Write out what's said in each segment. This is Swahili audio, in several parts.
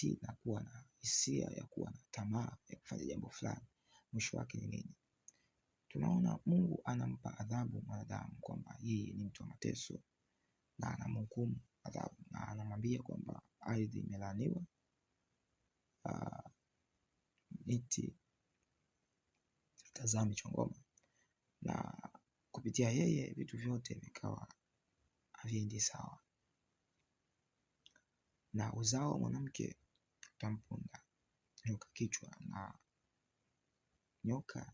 kutii na kuwa na hisia ya kuwa na tamaa ya kufanya jambo fulani, mwisho wake ni nini? Tunaona Mungu anampa adhabu mwanadamu kwamba yeye ni mtu wa mateso, na anamhukumu adhabu na anamwambia kwamba ardhi imelaaniwa, miti tazama michongoma, na kupitia yeye vitu vyote vikawa haviendi sawa. Na uzao wa mwanamke utamponda nyoka kichwa, na nyoka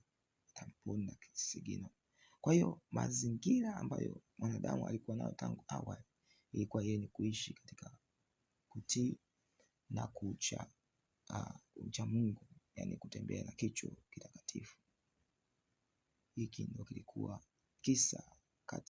utamponda kisigino. Kwa hiyo mazingira ambayo mwanadamu alikuwa nayo tangu awali ilikuwa yeye ni kuishi katika kutii na kumcha Mungu, yani kutembea na kichwa kitakatifu. Hiki ndio kilikuwa kisa